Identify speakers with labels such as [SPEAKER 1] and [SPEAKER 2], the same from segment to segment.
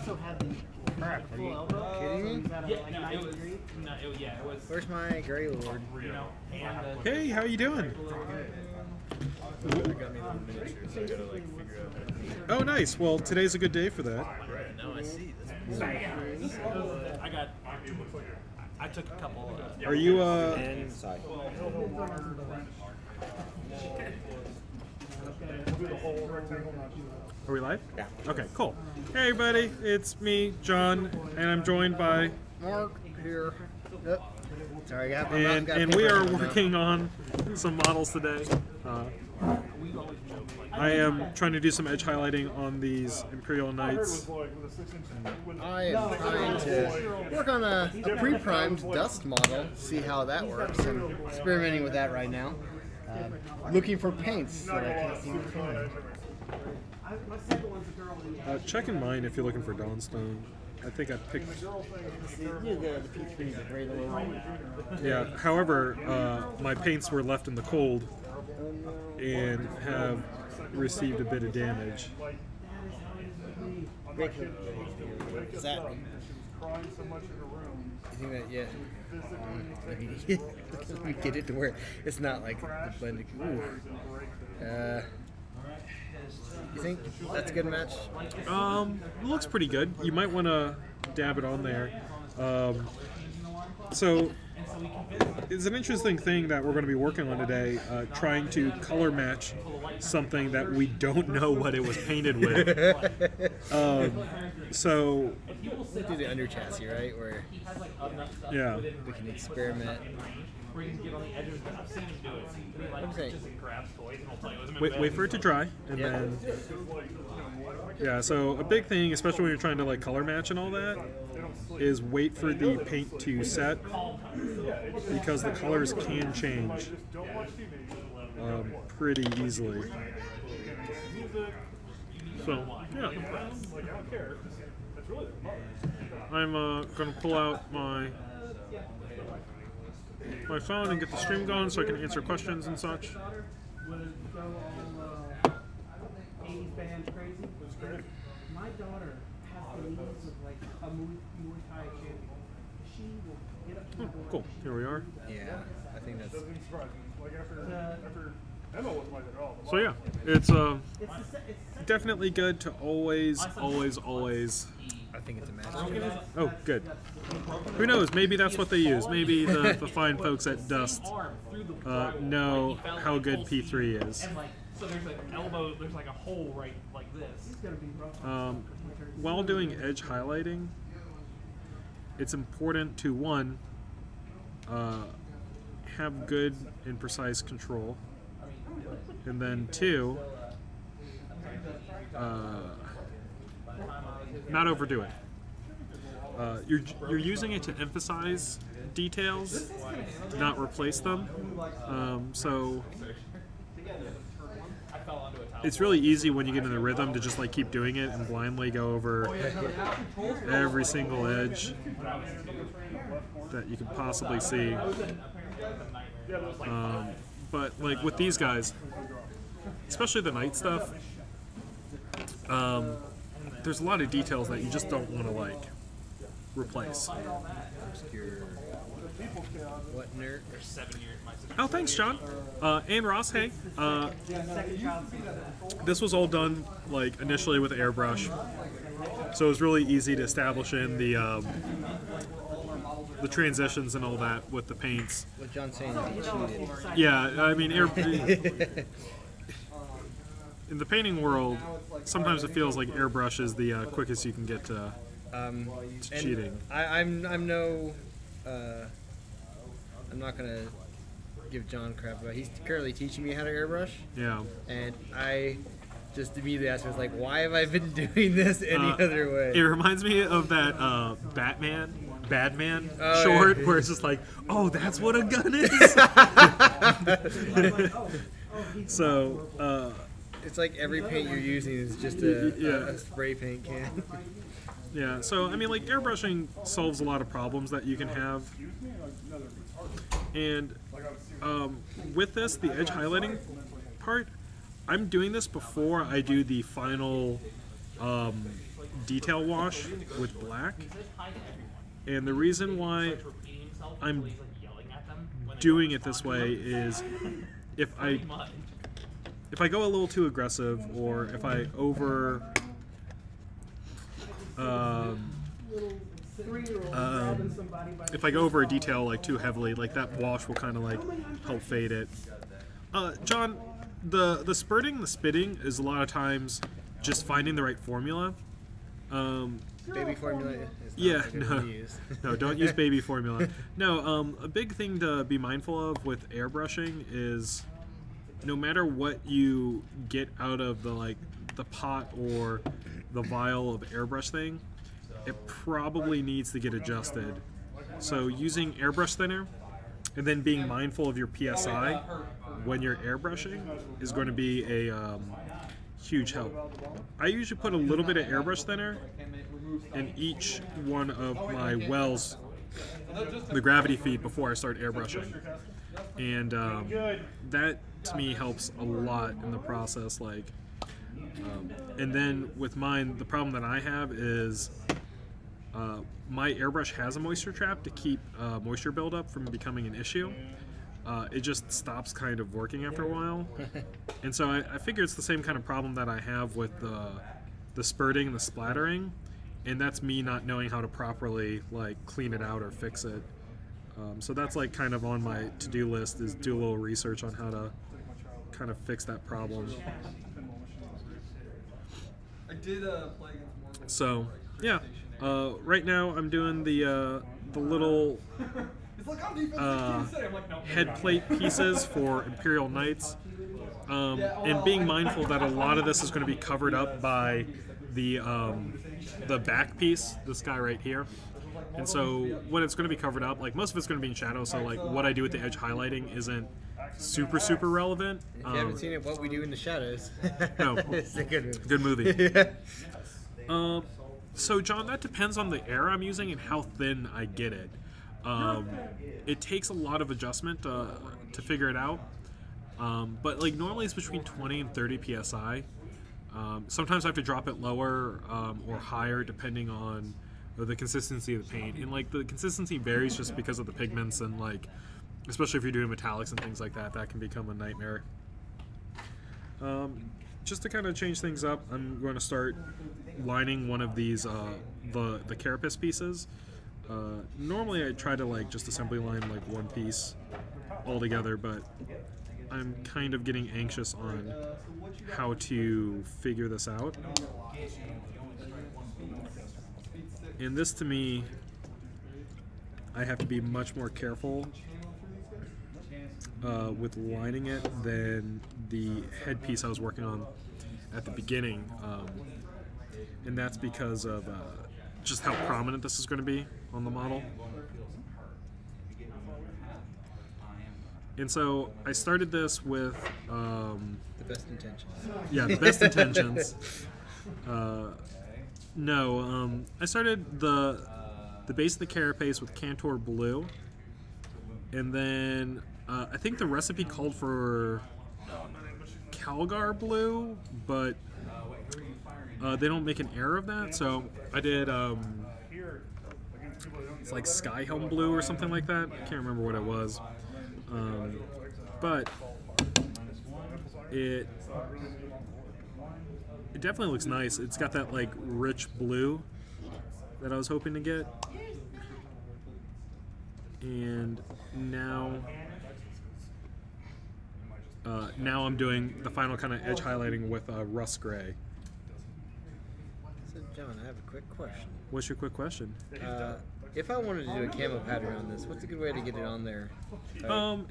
[SPEAKER 1] also had the full elbow.
[SPEAKER 2] Kidding me?
[SPEAKER 3] It was.
[SPEAKER 2] Where's my Grey Lord?
[SPEAKER 4] Hey, how you doing? Oh, nice. Well, today's a good day for that.
[SPEAKER 2] No, I see.
[SPEAKER 3] I took a couple.
[SPEAKER 4] Are you
[SPEAKER 2] And side.
[SPEAKER 4] Are we live?
[SPEAKER 2] Yeah.
[SPEAKER 4] Okay, cool. Hey, everybody. It's me, John, and I'm joined by
[SPEAKER 2] Mark here. Yep. Sorry,
[SPEAKER 4] and we are working on some models today. I am trying to do some edge highlighting on these Imperial Knights.
[SPEAKER 2] I am trying to work on a pre-primed dust model, see how that works. I'm experimenting with that right now. Looking for paints that I can't seem to find.
[SPEAKER 4] Check in mine if you're looking for Dawnstone. I think I picked.
[SPEAKER 2] The P3 is a great little.
[SPEAKER 4] Yeah. However, my paints were left in the cold and have received a bit of damage.
[SPEAKER 2] Is that? You think that? Yeah. Let me get it to where it's not like blended. You think that's a good match?
[SPEAKER 4] It looks pretty good. You might want to dab it on there. So it's an interesting thing that we're going to be working on today, trying to color match something that we don't know what it was painted with. So
[SPEAKER 2] do the under chassis, right? Where
[SPEAKER 4] yeah,
[SPEAKER 2] we can experiment. Okay.
[SPEAKER 4] Wait for it to dry, and then yeah. So a big thing, especially when you're trying to like color match and all that, is wait for the paint to set because the colors can change pretty easily. So yeah, I'm gonna pull out my phone and get the stream going so I can answer questions and such.
[SPEAKER 1] My daughter has the knees of like a Muay Thai champion. She will get up to the door.
[SPEAKER 4] Cool. Here we are.
[SPEAKER 2] Yeah, I think that's.
[SPEAKER 4] So yeah, it's definitely good to always.
[SPEAKER 2] I think it's a match.
[SPEAKER 4] Oh, good. Who knows? Maybe that's what they use. Maybe the fine folks at Dust know how good P3 is.
[SPEAKER 3] So there's an elbow, there's like a hole right like this.
[SPEAKER 4] While doing edge highlighting, it's important to one, have good and precise control, and then two, not overdo it. You're using it to emphasize details, not replace them. So it's really easy when you get in the rhythm to just like keep doing it and blindly go over every single edge that you can possibly see. But like with these guys, especially the night stuff, there's a lot of details that you just don't want to like replace.
[SPEAKER 2] What nerd?
[SPEAKER 4] Oh, thanks, John. And Ross, hey. This was all done like initially with airbrush, so it was really easy to establish in the transitions and all that with the paints.
[SPEAKER 2] What John's saying is he cheated.
[SPEAKER 4] Yeah, I mean, in the painting world, sometimes it feels like airbrush is the quickest you can get to cheating.
[SPEAKER 2] I'm not gonna give John crap about. He's currently teaching me how to airbrush.
[SPEAKER 4] Yeah.
[SPEAKER 2] And I just immediately asked him, like, why have I been doing this any other way?
[SPEAKER 4] It reminds me of that Badman short,
[SPEAKER 2] yeah.
[SPEAKER 4] where it's just like, oh, that's what a gun is. So.
[SPEAKER 2] It's like every paint you're using is just a spray paint can.
[SPEAKER 4] Yeah, so I mean, like airbrushing solves a lot of problems that you can have, and with this, the edge highlighting part, I'm doing this before I do the final detail wash with black. And the reason why I'm doing it this way is if I go a little too aggressive, or if I if I go over a detail like too heavily, like that wash will kind of like help fade it. John, the spurting, the spitting is a lot of times just finding the right formula.
[SPEAKER 2] Baby formula is
[SPEAKER 4] Yeah,
[SPEAKER 2] not
[SPEAKER 4] no,
[SPEAKER 2] use.
[SPEAKER 4] no, don't use baby formula. No, a big thing to be mindful of with airbrushing is no matter what you get out of the pot or the vial of airbrush thing, it probably needs to get adjusted. So using airbrush thinner and then being mindful of your PSI when you're airbrushing is going to be a huge help. I usually put a little bit of airbrush thinner in each one of my wells, the gravity feed, before I start airbrushing. And that to me helps a lot in the process. And then with mine, the problem that I have is my airbrush has a moisture trap to keep moisture buildup from becoming an issue. It just stops kind of working after a while. And so I figure it's the same kind of problem that I have with the spurting and the splattering, and that's me not knowing how to properly clean it out or fix it. So that's kind of on my to-do list, is do a little research on how to kind of fix that problem. So yeah, right now I'm doing the little head plate pieces for Imperial Knights, and being mindful that a lot of this is going to be covered up by the back piece, this guy right here. And so when it's going to be covered up, most of it's going to be in shadow, so what I do with the edge highlighting isn't super relevant.
[SPEAKER 2] If you haven't seen it, What We Do in the Shadows.
[SPEAKER 4] No,
[SPEAKER 2] It's a good movie.
[SPEAKER 4] good movie.
[SPEAKER 2] Yeah.
[SPEAKER 4] So John, that depends on the air I'm using and how thin I get it. It takes a lot of adjustment to figure it out, but normally it's between 20 and 30 psi. Sometimes I have to drop it lower or higher depending on the consistency of the paint, and the consistency varies just because of the pigments, and especially if you're doing metallics and things like that, that can become a nightmare. Just to kind of change things up, I'm going to start lining one of these the carapace pieces. Normally I try to just assembly line one piece all together, but I'm kind of getting anxious on how to figure this out. And this, to me, I have to be much more careful with lining it than the headpiece I was working on at the beginning, and that's because of just how prominent this is going to be on the model. And so I started this with
[SPEAKER 2] The best intentions.
[SPEAKER 4] yeah, the best intentions. I started the base of the carapace with Cantor Blue, and then I think the recipe called for Calgar Blue, but they don't make an error of that, so I did it's Sky Helm Blue or something like that. I can't remember what it was, but it definitely looks nice. It's got that rich blue that I was hoping to get, and now I'm doing the final kind of edge highlighting with rust gray.
[SPEAKER 2] So, John, I have a quick question.
[SPEAKER 4] What's your quick question?
[SPEAKER 2] If I wanted to do a camo pattern on this, what's a good way to get it on there?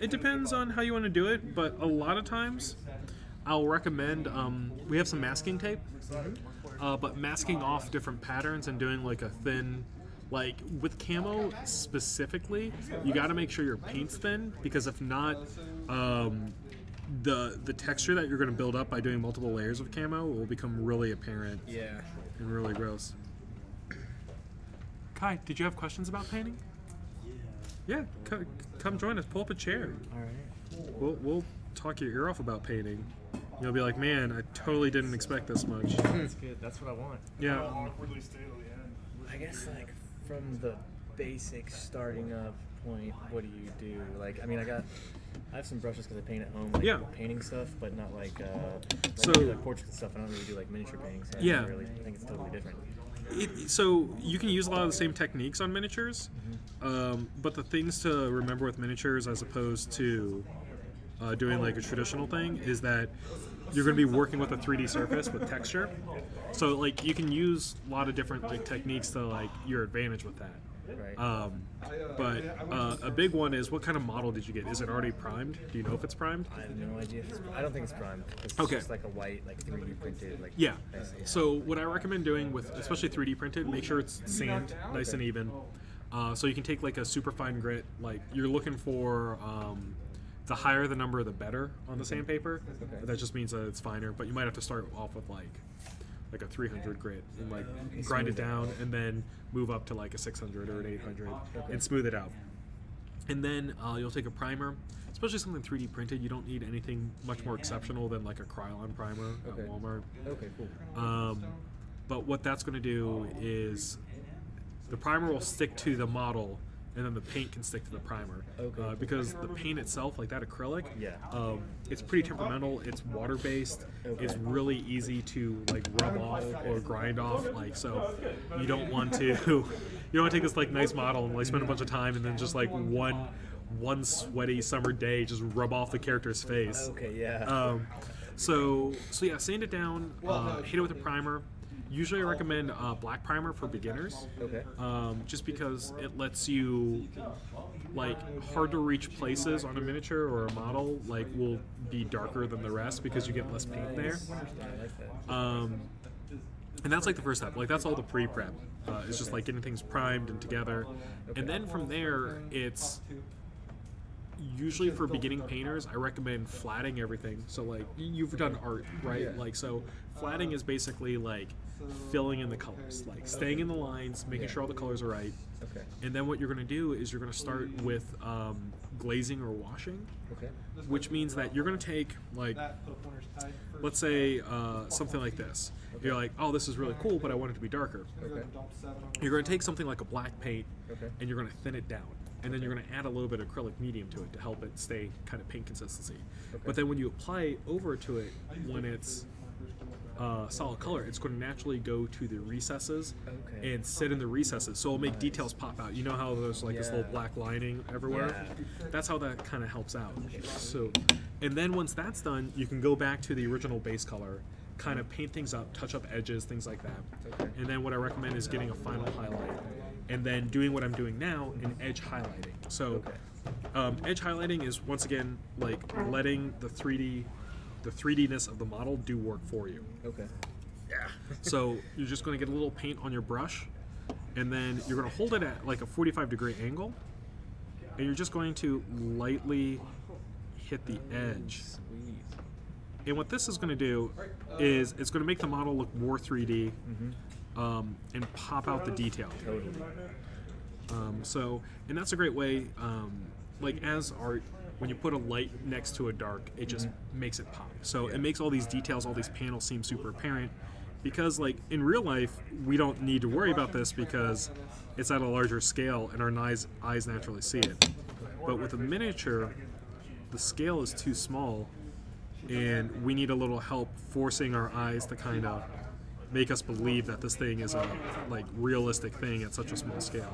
[SPEAKER 4] It depends on how you want to do it, but a lot of times I'll recommend, we have some masking tape, but masking off different patterns and doing a thin, with camo specifically, you got to make sure your paint's thin, because if not, the texture that you're going to build up by doing multiple layers of camo will become really apparent.
[SPEAKER 2] Yeah.
[SPEAKER 4] And really gross. Kai, did you have questions about painting? Yeah, come join us. Pull up a chair.
[SPEAKER 2] All right.
[SPEAKER 4] We'll talk your ear off about painting. You'll be like, man, I totally didn't expect this much.
[SPEAKER 5] That's good. That's what I want.
[SPEAKER 4] Yeah.
[SPEAKER 5] I guess like from the basic starting up point, what do you do? Like, I mean, I have some brushes because I paint at home, like painting stuff, but not like
[SPEAKER 4] so
[SPEAKER 5] like portraits and stuff. I don't really do like miniature painting, so I think it's totally different.
[SPEAKER 4] So you can use a lot of the same techniques on miniatures, but the things to remember with miniatures as opposed to doing like a traditional thing is that you're going to be working with a 3D surface with texture. So like you can use a lot of different like techniques to like your advantage with that.
[SPEAKER 5] Right.
[SPEAKER 4] But a big one is, what kind of model did you get? Is it already primed? Do you know if it's primed?
[SPEAKER 5] I have no idea. I don't think it's primed. It's just like a white, like 3D printed. Like
[SPEAKER 4] yeah. So what I recommend doing with, especially 3D printed, make sure it's sand, nice and even. So you can take like a super fine grit. Like you're looking for the higher the number, the better on the sandpaper. That just means that it's finer. But you might have to start off with like a 300 grit and like grind it down, and then move up to like a 600 or an 800 and smooth it out. And then you'll take a primer, especially something 3D printed. You don't need anything much more exceptional than like a Krylon primer at Walmart.
[SPEAKER 5] Okay, cool.
[SPEAKER 4] But what that's going to do is the primer will stick to the model, and then the paint can stick to the primer. Because the paint itself, like that acrylic, it's pretty temperamental. It's water based. It's really easy to like rub off or grind off. Like, so you don't want to take this like nice model and like spend a bunch of time and then just like one sweaty summer day just rub off the character's face. So yeah, sand it down, hit it with a primer. Usually I recommend black primer for beginners, just because it lets you, like, hard to reach places on a miniature or a model, like, will be darker than the rest because you get less paint there. And that's like the first step. Like, that's all the pre-prep. It's just like getting things primed and together. And then from there, it's usually for beginning painters, I recommend flatting everything. So like you've done art, right? Like, so flatting is basically like filling in the colors, like staying in the lines, making sure all the colors are right. And then what you're going to do is you're going to start with glazing or washing, which means that you're going to take like, let's say something like this. You're like, oh, this is really cool, but I want it to be darker. You're going to take something like a black paint and you're going to thin it down. And then you're going to add a little bit of acrylic medium to it to help it stay kind of paint consistency. But then when you apply over to it, when it's solid color, it's going to naturally go to the recesses and sit in the recesses. So it'll make details pop out. You know how there's like this little black lining everywhere? That's how that kind of helps out. So, and then once that's done, you can go back to the original base color, kind of paint things up, touch up edges, things like that. And then what I recommend is getting a final highlight, and then doing what I'm doing now in edge highlighting. So edge highlighting is, once again, like letting the 3D-ness of the model do work for you. So you're just going to get a little paint on your brush, and then you're going to hold it at like a 45-degree angle, and you're just going to lightly hit the edge. And what this is going to do is it's going to make the model look more 3D and pop out the detail. So, and that's a great way, like as art, when you put a light next to a dark, it just makes it pop. So it makes all these details, all these panels seem super apparent, because like in real life, we don't need to worry about this because it's at a larger scale and our eyes naturally see it. But with a miniature, the scale is too small, and we need a little help forcing our eyes to kind of make us believe that this thing is a like realistic thing at such a small scale.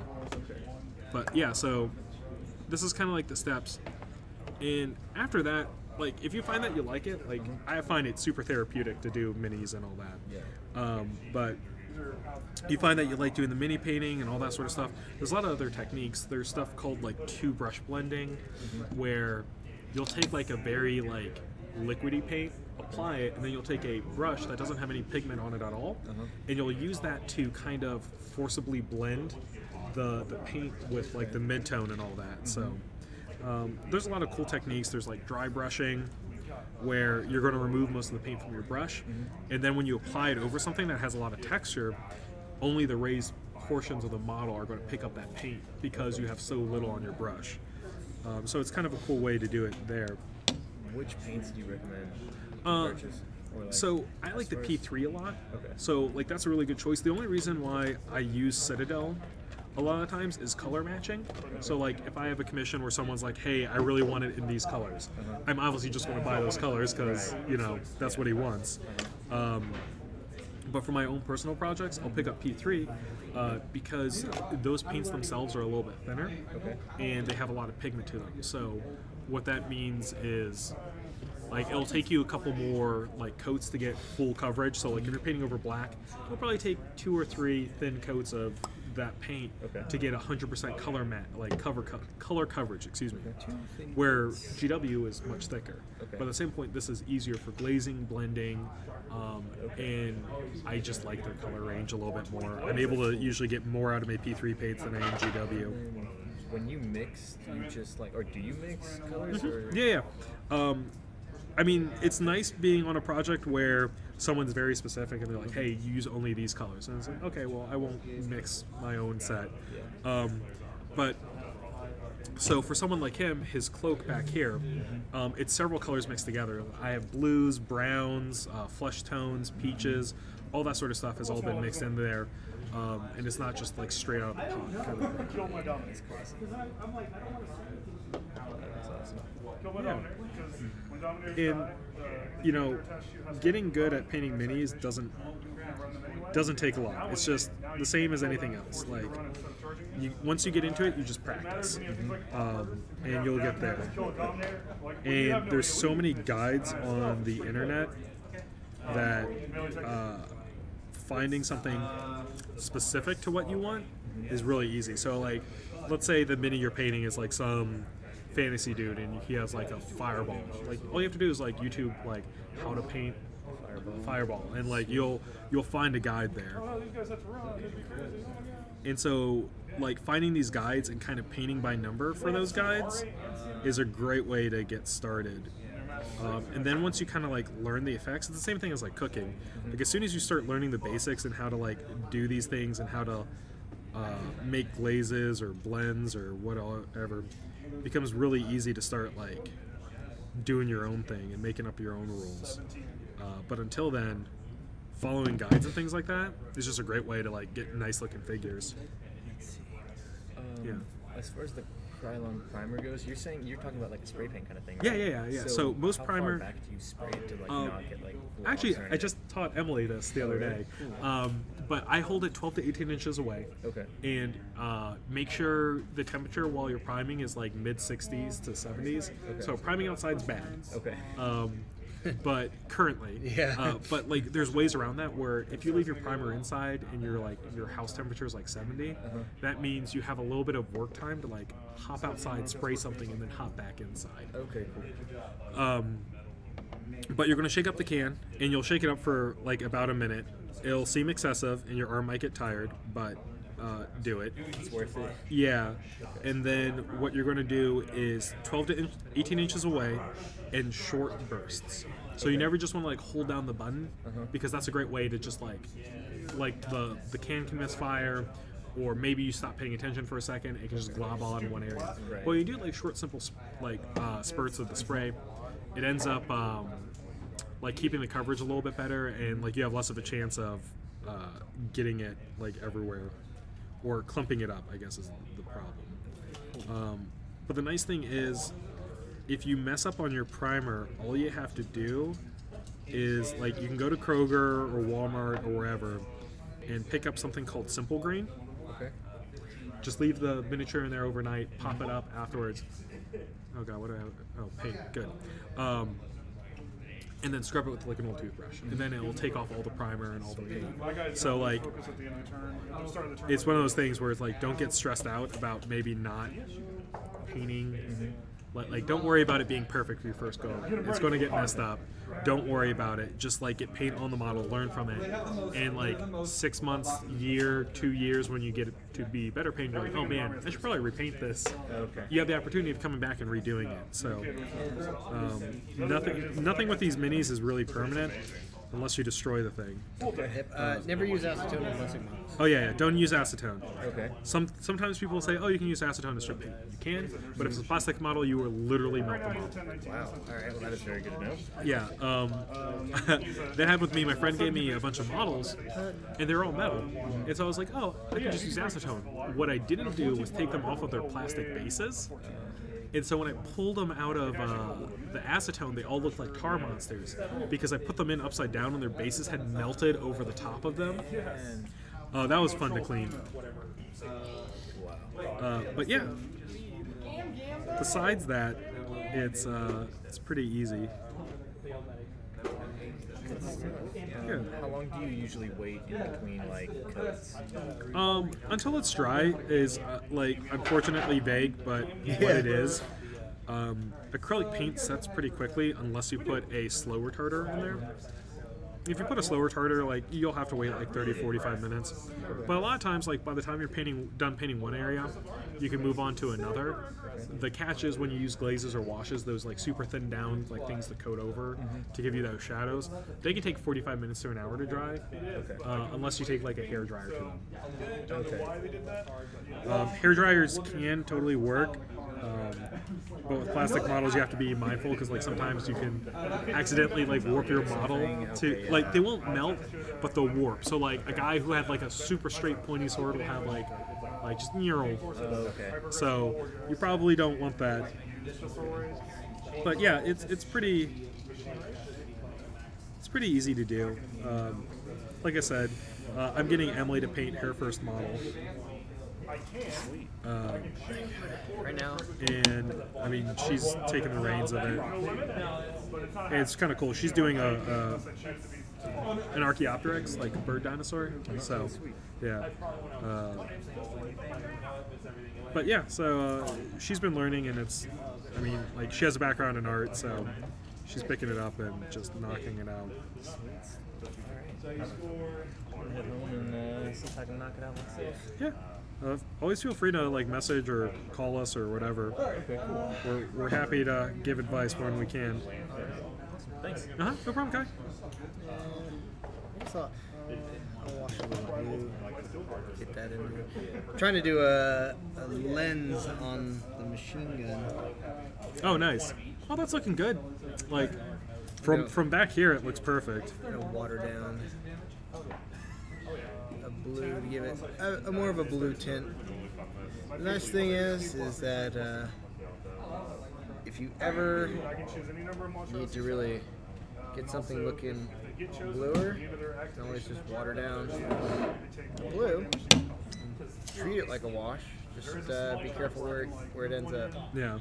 [SPEAKER 4] But yeah, so this is kind of like the steps. And after that, like if you find that you like it, like I find it super therapeutic to do minis and all that. But you find that you like doing the mini painting and all that sort of stuff. There's a lot of other techniques. There's stuff called like two brush blending, where you'll take like a very like liquidy paint, apply it, and then you'll take a brush that doesn't have any pigment on it at all, and you'll use that to kind of forcibly blend the paint with like the mid-tone and all that. So there's a lot of cool techniques. There's like dry brushing, where you're going to remove most of the paint from your brush, and then when you apply it over something that has a lot of texture, only the raised portions of the model are going to pick up that paint because you have so little on your brush. So it's kind of a cool way to do it there.
[SPEAKER 5] Which paints do you recommend? purchase? Or like
[SPEAKER 4] So I like the P3 a lot.
[SPEAKER 5] Okay.
[SPEAKER 4] So like that's a really good choice. The only reason why I use Citadel a lot of times is color matching. So like if I have a commission where someone's like, hey, I really want it in these colors, I'm obviously just going to buy those colors because you know that's what he wants. But for my own personal projects, I'll pick up P3 because those paints themselves are a little bit thinner, and they have a lot of pigment to them. So what that means is, like, it'll take you a couple more like coats to get full coverage. So like if you're painting over black, it'll probably take 2 or 3 thin coats of that paint to get 100% color matte, like color coverage. Excuse me. Where GW is much thicker. But at the same point, this is easier for glazing, blending, and I just like their color range a little bit more. I'm able to usually get more out of my P3 paints than I am GW.
[SPEAKER 5] When you mix, do you just like, or do you mix colors? Or?
[SPEAKER 4] Yeah. I mean, it's nice being on a project where someone's very specific and they're like, hey, you use only these colors. And it's like, okay, well, I won't mix my own set. But so for someone like him, his cloak back here, it's several colors mixed together. I have blues, browns, flesh tones, peaches, all that sort of stuff has all been mixed in there. And it's not just like straight out of the pot kind of thing. And you know, getting good at painting minis doesn't take a lot. It's just the same as anything else. Like once you get into it, you just practice, and you'll get there. And there's so many guides on the internet that finding something specific to what you want is really easy. So like, let's say the mini you're painting is like some fantasy dude and he has like a fireball. Like all you have to do is like YouTube like how to paint fireball, and like you'll find a guide there. And so like finding these guides and kind of painting by number for those guides is a great way to get started. And then once you kind of like learn the effects, it's the same thing as like cooking. Like as soon as you start learning the basics and how to like do these things and how to make glazes or blends or whatever, it becomes really easy to start like doing your own thing and making up your own rules. But until then, following guides and things like that is just a great way to like get nice looking figures.
[SPEAKER 5] As far as the Krylon primer goes, you're talking about like a spray paint kind of thing,
[SPEAKER 4] right? Yeah. So most
[SPEAKER 5] how
[SPEAKER 4] primer.
[SPEAKER 5] Far back do you spray it to like not get like?
[SPEAKER 4] Actually, I just taught Emily this the other day. But I hold it 12 to 18 inches away. Okay. And make sure the temperature while you're priming is like mid 60s to 70s. Okay. So priming outside's bad. Okay. But currently, but like there's ways around that where if you leave your primer inside and your house temperature is like 70, that means you have a little bit of work time to like hop outside, spray something, and then hop back inside. Okay, cool. But you're gonna shake up the can, and you'll shake it up for like about a minute. It'll seem excessive, and your arm might get tired, but do it.
[SPEAKER 5] It's worth it.
[SPEAKER 4] Yeah, and then what you're gonna do is 12 to 18 inches away, in short bursts. So you never just want to like hold down the button because that's a great way to just like the can can misfire, or maybe you stop paying attention for a second, it can just glob all in one area. Right. Well, you do like short, simple spurts of the spray. It ends up like keeping the coverage a little bit better, and like you have less of a chance of getting it like everywhere or clumping it up, I guess is the problem. But the nice thing is, if you mess up on your primer, all you have to do is like you can go to Kroger or Walmart or wherever and pick up something called Simple Green. Okay. Just leave the miniature in there overnight, pop it up afterwards. Oh god, what do I have? Oh, paint, good. And then scrub it with like an old toothbrush, and then it will take off all the primer and all the paint. So like, it's one of those things where it's like, don't get stressed out about maybe not painting. Like, don't worry about it being perfect for your first go. It's going to get messed up. Don't worry about it. Just like get paint on the model, learn from it, and like 6 months, year, 2 years, when you get it to be better painted, you're like, oh man, I should probably repaint this. Okay. You have the opportunity of coming back and redoing it. So nothing with these minis is really permanent. unless you destroy the thing.
[SPEAKER 2] Never use acetone in plastic models.
[SPEAKER 4] Oh yeah, don't use acetone.
[SPEAKER 5] Okay.
[SPEAKER 4] Sometimes people say, oh, you can use acetone to strip paint. You can, but if it's a plastic model, you will literally melt them off.
[SPEAKER 5] Wow. All right. Well, that is very good to know.
[SPEAKER 4] Yeah, that happened with me. My friend gave me a bunch of models, and they're all metal. And so I was like, oh, I can just use acetone. What I didn't do was take them off of their plastic bases. And so when I pulled them out of the acetone, they all looked like tar monsters because I put them in upside down and their bases had melted over the top of them. That was fun to clean. But yeah, besides that, it's pretty easy. Yeah.
[SPEAKER 5] How long do you usually wait in between like coats?
[SPEAKER 4] Until it's dry is like unfortunately vague, but what it is. Acrylic paint sets pretty quickly unless you put a slow retarder in there. If you put a slow retarder, like you'll have to wait like 30-45 minutes. But a lot of times, like by the time you're done painting one area, you can move on to another. The catch is when you use glazes or washes, those like super thin down like things to coat over to give you those shadows. They can take 45 minutes to an hour to dry, unless you take like a hair dryer to them.
[SPEAKER 5] Okay.
[SPEAKER 4] Hair dryers can totally work. But with plastic models, you have to be mindful because like sometimes you can accidentally like warp your model to like they won't melt, but they'll warp. So like a guy who had like a super straight pointy sword will have like just neural. So you probably don't want that. But yeah, it's pretty easy to do. Like I said, I'm getting Emily to paint her first model.
[SPEAKER 2] Right now,
[SPEAKER 4] and I mean she's taking the reins of it. It's kind of cool. She's doing an Archaeopteryx, like a bird dinosaur. So yeah, but yeah, so she's been learning, and it's, I mean, like she has a background in art, so she's picking it up and just knocking it out.
[SPEAKER 5] Head home and see if I can knock it out myself.
[SPEAKER 4] Yeah. Always feel free to like message or call us or whatever.
[SPEAKER 5] Okay, cool.
[SPEAKER 4] We're happy to give advice when we can.
[SPEAKER 5] Thanks.
[SPEAKER 4] No problem, Kai.
[SPEAKER 2] I just thought I'll wash a little blue, get that in there. I'm trying to do a lens on the machine gun.
[SPEAKER 4] Oh, nice. Oh, that's looking good. Like from back here, it looks perfect.
[SPEAKER 2] I'm gonna water down a blue to give it a more of a blue tint. The nice thing is that if you ever need to really get something looking bluer, you can always just water down the blue and treat it like a wash. Just be careful where it ends up.
[SPEAKER 4] Yeah.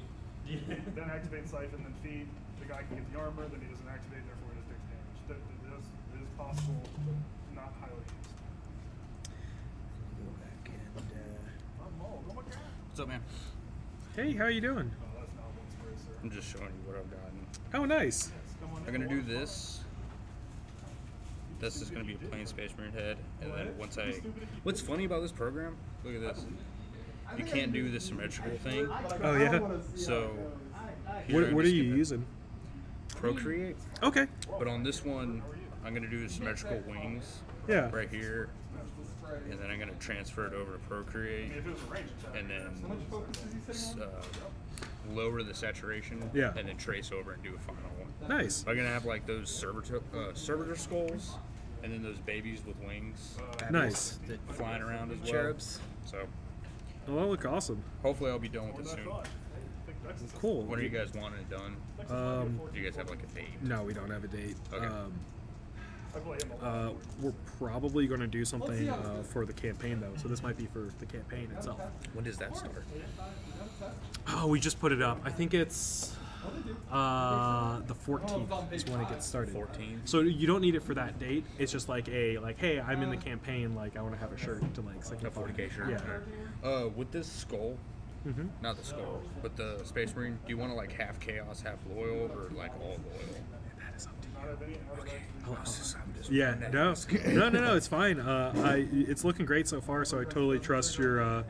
[SPEAKER 6] Then activate siphon, then feed. The guy can get the armor, then he doesn't activate, therefore it just takes damage. It is possible, not highly used.
[SPEAKER 2] Go back and
[SPEAKER 7] What's up, man?
[SPEAKER 4] Hey, how you doing?
[SPEAKER 7] I'm just showing you what I've gotten.
[SPEAKER 4] Oh, nice.
[SPEAKER 7] I'm gonna do this. This is gonna be a plain Space Marine head, and then once I... What's funny about this program? Look at this. You can't do the symmetrical thing.
[SPEAKER 4] Oh yeah.
[SPEAKER 7] So...
[SPEAKER 4] What are you using?
[SPEAKER 7] Procreate.
[SPEAKER 4] Okay.
[SPEAKER 7] But on this one, I'm gonna do the symmetrical wings.
[SPEAKER 4] Yeah.
[SPEAKER 7] Right here. And then I'm gonna transfer it over to Procreate, and then lower the saturation,
[SPEAKER 4] Yeah.
[SPEAKER 7] and then trace over and do a final one.
[SPEAKER 4] Nice.
[SPEAKER 7] I'm gonna have like those servitor skulls, and then those babies with wings,
[SPEAKER 4] Nice.
[SPEAKER 7] flying around as well.
[SPEAKER 2] cherubs.
[SPEAKER 7] So
[SPEAKER 4] Well, that look awesome.
[SPEAKER 7] hopefully I'll be done with it soon.
[SPEAKER 4] Cool.
[SPEAKER 7] When are you guys wanting it done? Do you guys have like a date?
[SPEAKER 4] No, we don't have a date.
[SPEAKER 7] Okay.
[SPEAKER 4] We're probably going to do something for the campaign, though. So this might be for the campaign itself.
[SPEAKER 7] When does that start?
[SPEAKER 4] Oh, we just put it up. I think it's the 14th is when it gets started.
[SPEAKER 7] 14.
[SPEAKER 4] So you don't need it for that date. It's just like hey, I'm in the campaign. Like I want to have a shirt to like
[SPEAKER 7] A
[SPEAKER 4] signify.
[SPEAKER 7] 40K shirt.
[SPEAKER 4] Yeah.
[SPEAKER 7] With this skull, not the skull, but the Space Marine, do you want to like half chaos, half loyal, or like all loyal?
[SPEAKER 4] That is up to you.
[SPEAKER 7] Okay.
[SPEAKER 4] Yeah, no, it's fine. It's looking great so far, so I totally trust your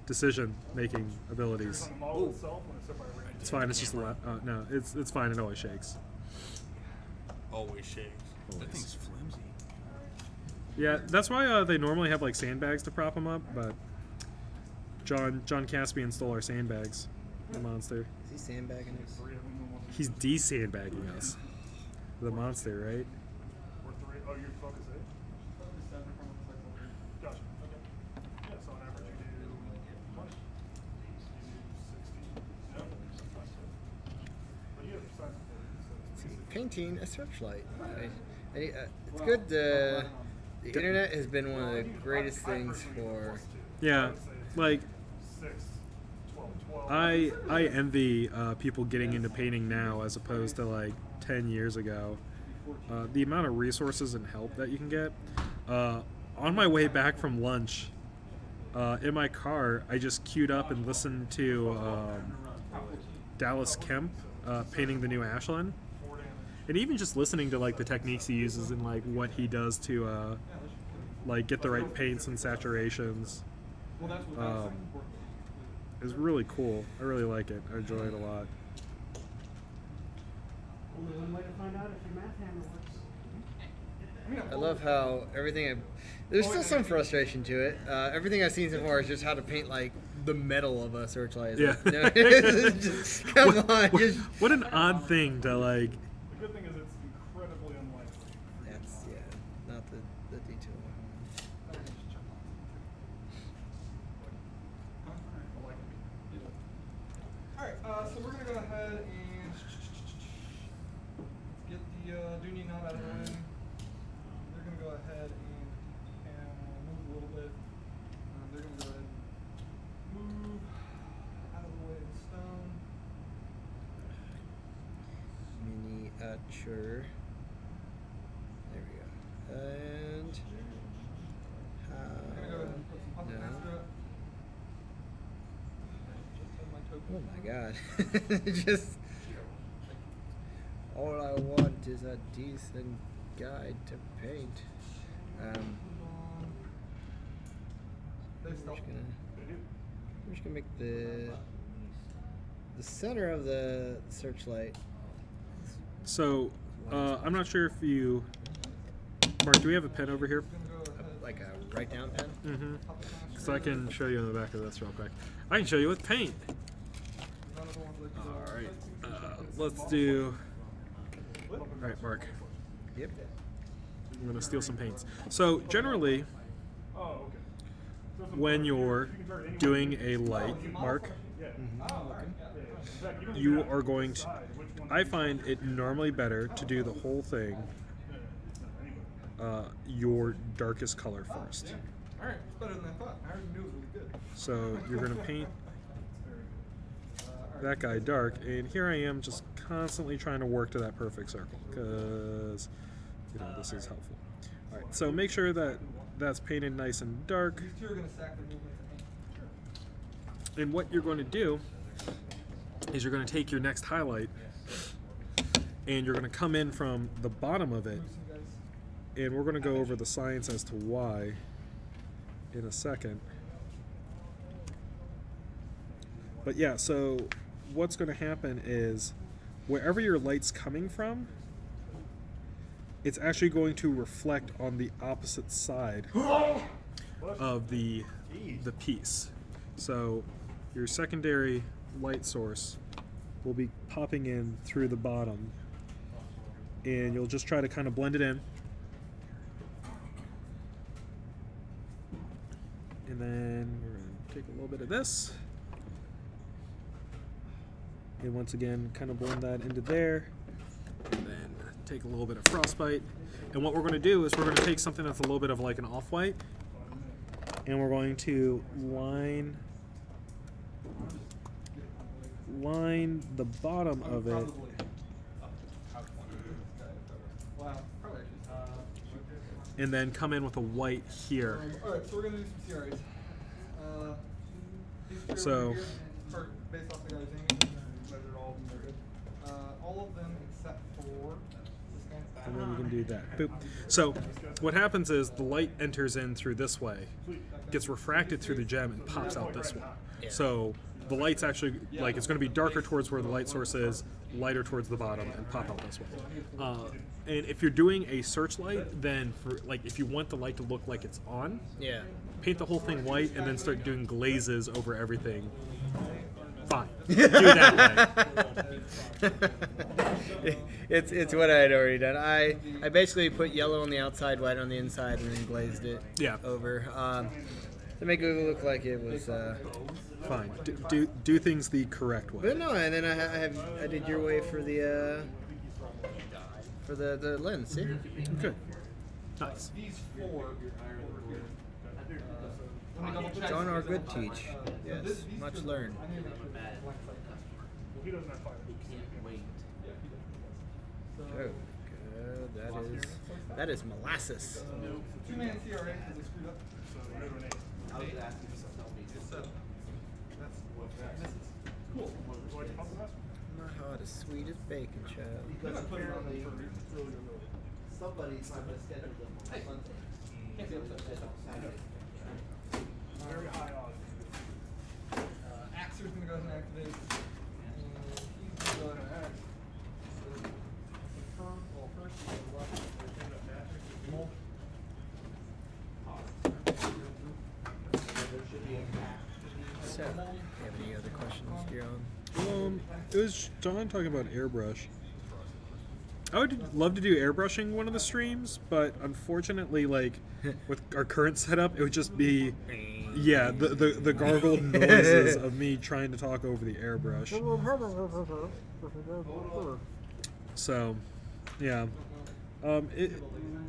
[SPEAKER 4] decision-making abilities. It's fine. It's just a lot. No, it's fine. It always shakes.
[SPEAKER 7] Always shakes. That thing's flimsy.
[SPEAKER 4] Yeah, that's why they normally have like sandbags to prop them up, but John Caspian stole our sandbags. The monster.
[SPEAKER 2] Is he sandbagging us?
[SPEAKER 4] He's de-sandbagging us. The monster, right?
[SPEAKER 6] Oh, you're focus 8? Gotcha. Okay. Yeah, so on average you do 20. You do 60. Yeah. But you have size of 40, so
[SPEAKER 2] Painting a searchlight. It's good. The internet has been one of the greatest things for.
[SPEAKER 4] Yeah, like
[SPEAKER 6] 6, 12.
[SPEAKER 4] I envy people getting into painting now as opposed to like 10 years ago. The amount of resources and help that you can get. On my way back from lunch, in my car, I just queued up and listened to Dallas Kemp painting the new Ashland. And even just listening to like the techniques he uses and like what he does to like get the right paints and saturations is really cool. I really like it. I enjoy it a lot.
[SPEAKER 1] Only one way to find out if your math hammer works.
[SPEAKER 2] I love how everything. There's still some frustration to it. Everything I've seen so far is just how to paint like the metal of a searchlight.
[SPEAKER 4] Yeah.
[SPEAKER 2] Just, come on.
[SPEAKER 4] What an odd thing to like.
[SPEAKER 6] The good thing is it's incredibly unlikely.
[SPEAKER 2] That's not the detail.
[SPEAKER 8] Alright, so we're going to go ahead and get the Doonie knot out of the way. They're going to go ahead and move a little bit. They're going to go ahead and move out of the way of the stone.
[SPEAKER 2] Miniature. There we go. And
[SPEAKER 8] I'm going to go ahead and put some puppet mask through it.
[SPEAKER 2] oh my god. Just all I want is a decent guide to paint. We're just gonna make the center of the searchlight.
[SPEAKER 4] So I'm not sure if you, Mark, do we have a pen over here?
[SPEAKER 2] Like a write down pen?
[SPEAKER 4] Mm-hmm. So I can show you on the back of this real quick. I can show you with paint. All right, let's do. All right, Mark.
[SPEAKER 2] Yep.
[SPEAKER 4] I'm gonna steal some paints. So generally, when you're doing a light, Mark, you are going to. I find it normally better to do the whole thing your darkest color first.
[SPEAKER 8] Alright, it's better than I thought. I already knew it was really good.
[SPEAKER 4] So you're going to paint that guy dark, and here I am just constantly trying to work to that perfect circle because, you know, this is helpful. All right, so make sure that that's painted nice and dark.
[SPEAKER 8] These two are going to stack the movement.
[SPEAKER 4] And what you're going to do is you're going to take your next highlight and you're going to come in from the bottom of it, and we're going to go over the science as to why in a second. But yeah, so what's going to happen is wherever your light's coming from, it's actually going to reflect on the opposite side of the piece. So your secondary light source will be popping in through the bottom, and you'll just try to kind of blend it in. And then we're going to take a little bit of this. And once again, kind of blend that into there. And then take a little bit of frostbite. And what we're going to do is we're going to take something that's a little bit of like an off-white, and we're going to line the bottom of it. And then come in with a white here.
[SPEAKER 8] Alright, so we're going to do some CRAs. These
[SPEAKER 4] So,
[SPEAKER 8] here, based off the guy's aiming, measured all of them, they're good. All of them except for this guy.
[SPEAKER 4] and then you can do that. Boop. So what happens is the light enters in through this way, gets refracted through the gem, and pops out this way.
[SPEAKER 2] Yeah.
[SPEAKER 4] So the light's actually, like, it's going to be darker towards where the light source is, lighter towards the bottom, and pop out this way. And if you're doing a searchlight, then for, like, if you want the light to look like it's on,
[SPEAKER 2] Yeah.
[SPEAKER 4] paint the whole thing white and then start doing glazes over everything. Fine. Do that way.
[SPEAKER 2] It's what I had already done. I basically put yellow on the outside, white on the inside, and then glazed it over to make it look like it was
[SPEAKER 4] fine. Do things the correct way.
[SPEAKER 2] But no, and then I did your way for the lens. See?
[SPEAKER 4] Good. Nice.
[SPEAKER 8] These four.
[SPEAKER 2] John R. Good teach. Yes, much learned.
[SPEAKER 6] He doesn't have fire.
[SPEAKER 2] Oh, good. That is molasses.
[SPEAKER 8] 2-man CRA because they screwed up.
[SPEAKER 6] So you're doing 8.
[SPEAKER 8] That's cool.
[SPEAKER 6] Would you like to pop that?
[SPEAKER 2] My heart is sweet as bacon, child.
[SPEAKER 8] Because apparently
[SPEAKER 1] somebody's trying to schedule them on Sunday.
[SPEAKER 6] Very high odds.
[SPEAKER 8] Axer's gonna go ahead and activate. He's gonna go ahead and act. Well, first he's gonna left. Mulch.
[SPEAKER 2] So, do you have any other questions, John?
[SPEAKER 4] It was John talking about airbrush. I would love to do airbrushing one of the streams, but unfortunately, like, with our current setup, it would just be, yeah, the gargled noises of me trying to talk over the airbrush. So, yeah.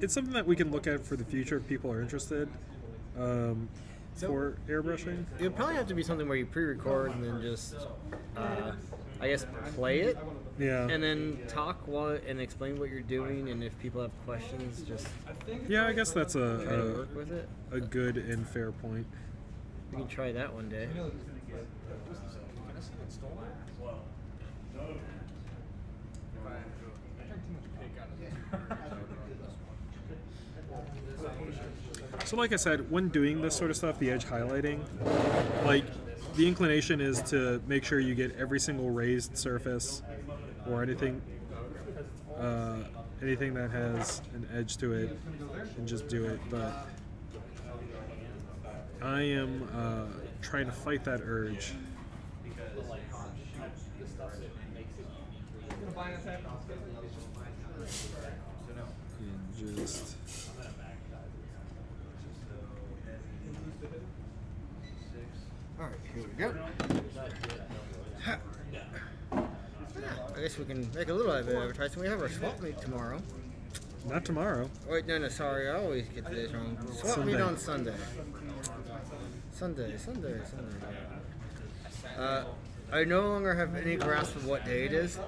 [SPEAKER 4] It's something that we can look at for the future if people are interested for airbrushing.
[SPEAKER 2] It would probably have to be something where you pre-record and then just, I guess, play it.
[SPEAKER 4] Yeah.
[SPEAKER 2] And then talk and explain what you're doing, and if people have questions, just
[SPEAKER 4] yeah, I guess that's
[SPEAKER 2] try to work with it.
[SPEAKER 4] a good and fair point.
[SPEAKER 2] We can try that one day.
[SPEAKER 4] So like I said, when doing this sort of stuff, the edge highlighting, like, the inclination is to make sure you get every single raised surface or anything that has an edge to it, and just do it. But I am trying to fight that urge. And just...
[SPEAKER 2] Alright, here we go. I guess we can make a little bit of advertising. We have our swap meet tomorrow.
[SPEAKER 4] Not tomorrow.
[SPEAKER 2] Wait, no, sorry. I always get the days wrong. Swap meet on Sunday. Sunday. I no longer have any grasp of what day it is.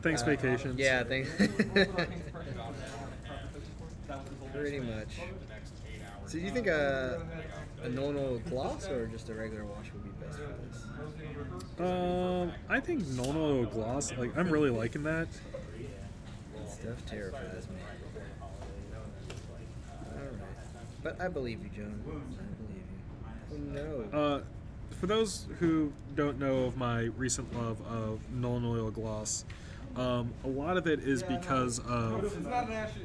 [SPEAKER 4] Thanks, vacations.
[SPEAKER 2] Yeah, thanks. Pretty much. So do you think a normal gloss or just a regular wash would be best for this?
[SPEAKER 4] I think normal gloss. Like, I'm really liking that.
[SPEAKER 2] That stuff terrifies me. Alright. But I believe you, John. I believe you. Who knows?
[SPEAKER 4] For those who don't know of my recent love of Nuln Oil gloss, a lot of it is because of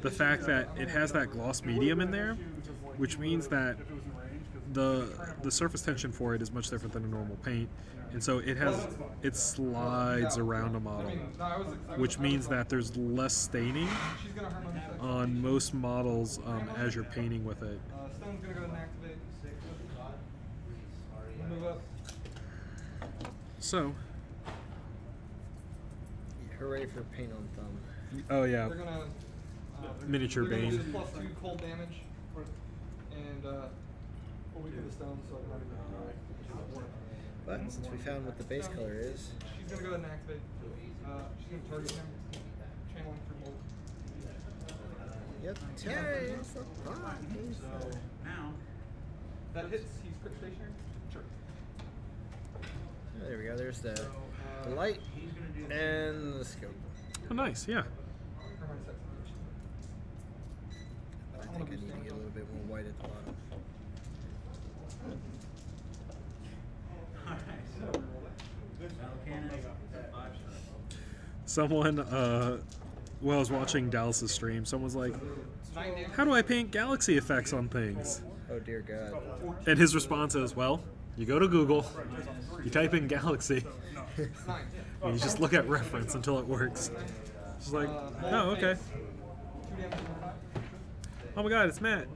[SPEAKER 4] the fact that it has that gloss medium in there, which means that the surface tension for it is much different than a normal paint, and so it slides around a model, which means that there's less staining on most models as you're painting with it.
[SPEAKER 8] Stone's gonna go and activate. Move up.
[SPEAKER 4] So,
[SPEAKER 2] hooray for paint on thumb.
[SPEAKER 4] oh yeah,
[SPEAKER 8] They're gonna
[SPEAKER 4] miniature
[SPEAKER 8] they're gonna
[SPEAKER 4] Bane.
[SPEAKER 8] use +2 cold damage, and a week of the stone, so I can
[SPEAKER 2] But since we found what the base color is,
[SPEAKER 8] she's gonna go ahead and activate. She's gonna target him, channeling for bolt.
[SPEAKER 2] yep, Terry, it's a lot.
[SPEAKER 3] So now
[SPEAKER 8] That hits. He's quick stationary. Sure.
[SPEAKER 2] There we go. There's the light and the scope.
[SPEAKER 4] Oh, nice, yeah.
[SPEAKER 2] I think I need to get a little bit more white at the bottom.
[SPEAKER 3] Alright, so
[SPEAKER 4] Someone, while I was watching Dallas's stream, someone's like, how do I paint galaxy effects on things?
[SPEAKER 2] Oh dear God.
[SPEAKER 4] And his response is, well, you go to Google, you type in galaxy, and you just look at reference until it works. It's like, oh, okay. Oh my God, it's Matt.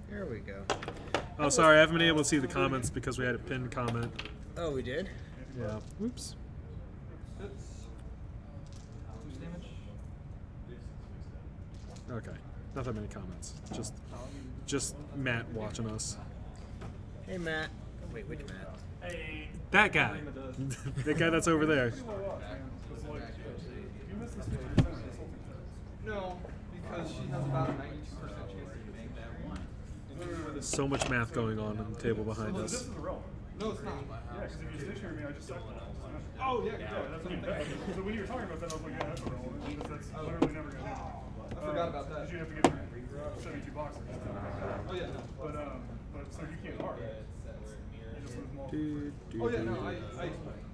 [SPEAKER 2] There we go.
[SPEAKER 4] Oh, sorry, I haven't been able to see the comments because we had a pinned comment.
[SPEAKER 2] Oh, we did?
[SPEAKER 4] Yeah. Oops. Okay. Not that many comments. Just Matt watching us.
[SPEAKER 2] Hey, Matt. Wait, which Matt?
[SPEAKER 3] Hey.
[SPEAKER 4] That guy. That guy that's over there.
[SPEAKER 8] No, because she has about a 92% chance of getting that.
[SPEAKER 4] So much math going on the table behind
[SPEAKER 6] This
[SPEAKER 4] us.
[SPEAKER 6] is irrelevant.
[SPEAKER 8] No, it's not.
[SPEAKER 6] Yeah, because if you stationary me, I just said that.
[SPEAKER 8] Oh, yeah,
[SPEAKER 6] That's what I'm thinking. So when you were talking about that, I was like, yeah, that's irrelevant. Because that's literally never going to happen.
[SPEAKER 8] I forgot about that.
[SPEAKER 6] Because you have to get 72 boxes.
[SPEAKER 8] Oh, yeah, no.
[SPEAKER 6] But so you can't hard. You just lose more.
[SPEAKER 8] Oh, yeah, no,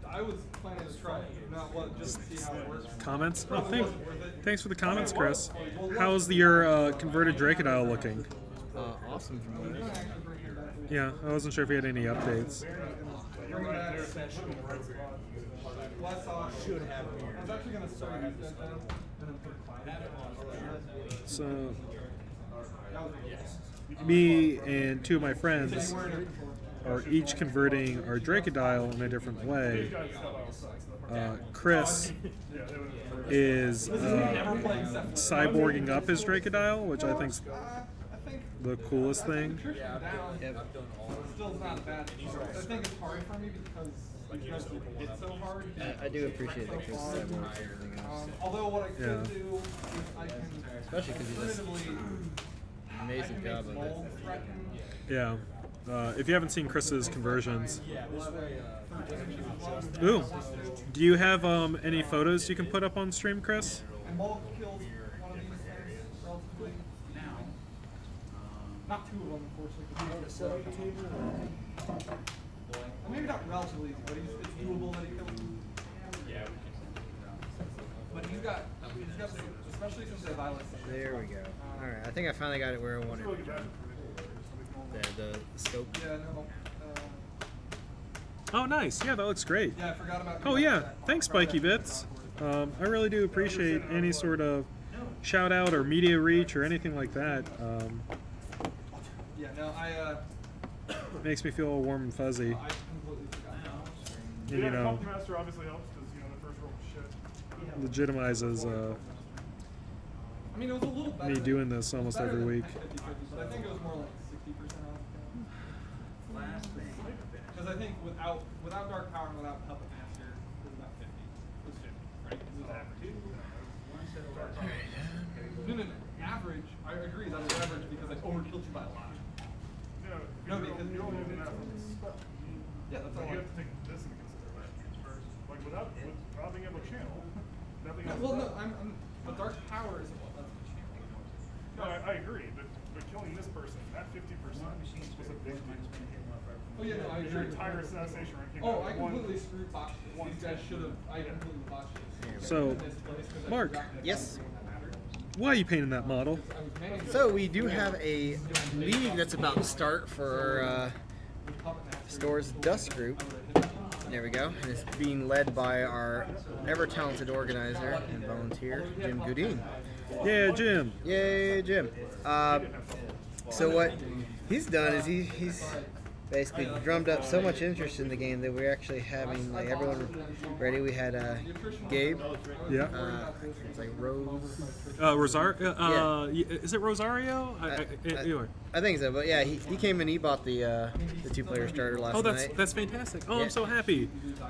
[SPEAKER 8] I was planning to try it. Not what, just to see how it works.
[SPEAKER 4] Comments? Oh, thanks for the comments, Chris. How's your converted Dracodile looking?
[SPEAKER 2] Awesome from me.
[SPEAKER 4] Yeah, I wasn't sure if you had any updates.
[SPEAKER 8] Well, I saw it. I was actually going to start using that then, and then put it
[SPEAKER 4] So, me and two of my friends are each converting our Dracodile in a different way. Chris is cyborging up his Dracodile, which I think's the coolest thing.
[SPEAKER 8] Still not bad. I think it's hard for me because you guys hit so hard.
[SPEAKER 2] I do appreciate that Chris is everything else.
[SPEAKER 8] Although what I could do is I can
[SPEAKER 2] Especially because he does an amazing job of it.
[SPEAKER 4] Yeah. If you haven't seen Chris's conversions. Ooh. Do you have any photos you can put up on stream, Chris?
[SPEAKER 8] Bulk kills one of these things relatively. Not two of them, unfortunately. Well, maybe not relatively easy, but it's doable that he kills them. Yeah. But he's got especially since they violence.
[SPEAKER 2] There we go. Alright, I think I finally got it where I wanted it. The scope.
[SPEAKER 8] Yeah, no.
[SPEAKER 4] Oh, nice. Yeah, that looks great.
[SPEAKER 8] Yeah, I forgot about.
[SPEAKER 4] Oh, yeah. Thanks, Spiky Bits. I really do appreciate any sort of shout out or media reach or anything like that.
[SPEAKER 8] Yeah, no,
[SPEAKER 4] Makes me feel all warm and fuzzy.
[SPEAKER 8] I completely forgot.
[SPEAKER 4] And, you know,
[SPEAKER 6] Pump Master obviously helps because the first roll was shit.
[SPEAKER 4] legitimizes
[SPEAKER 8] I mean, it was a little better.
[SPEAKER 4] me doing this almost every week.
[SPEAKER 8] 50-50, but I think it was more like 60% off. Because I think without Dark Power and without Puppet Master, it was about 50. It was 50, right? It was average. No. Average. I agree. That was average because I overkilled you by a lot. No, because
[SPEAKER 6] you're only using that for the stuff.
[SPEAKER 8] Yeah, that's all.
[SPEAKER 6] You have to take this into consideration first. Like without being able to channel, nothing else.
[SPEAKER 8] Well, no, but Dark Power isn't what lets me channel.
[SPEAKER 6] No, I agree, but killing this person, that 50% was a big deal.
[SPEAKER 8] Oh yeah, no, I agree.
[SPEAKER 6] Your entire assassination rate came
[SPEAKER 8] Oh,
[SPEAKER 6] out
[SPEAKER 8] I
[SPEAKER 6] at one.
[SPEAKER 8] completely screwed botched this. These guys should have. I completely botched this.
[SPEAKER 4] So, Mark.
[SPEAKER 2] Yes.
[SPEAKER 4] Why are you painting that model?
[SPEAKER 2] So we do have a league that's about to start for Store's Dust Group. There we go. And it's being led by our ever-talented organizer and volunteer, Jim Goodine.
[SPEAKER 4] Yeah, Jim.
[SPEAKER 2] Yay, Jim. So what he's done is he's basically drummed up so much interest in the game that we're actually having like everyone ready. We had Gabe.
[SPEAKER 4] Yeah.
[SPEAKER 2] It's like Rose.
[SPEAKER 4] Rosario. Is it Rosario?
[SPEAKER 2] I think so, but yeah, he came and he bought the two-player starter last night.
[SPEAKER 4] Oh, that's fantastic. Oh,
[SPEAKER 2] Yeah.
[SPEAKER 4] I'm so happy.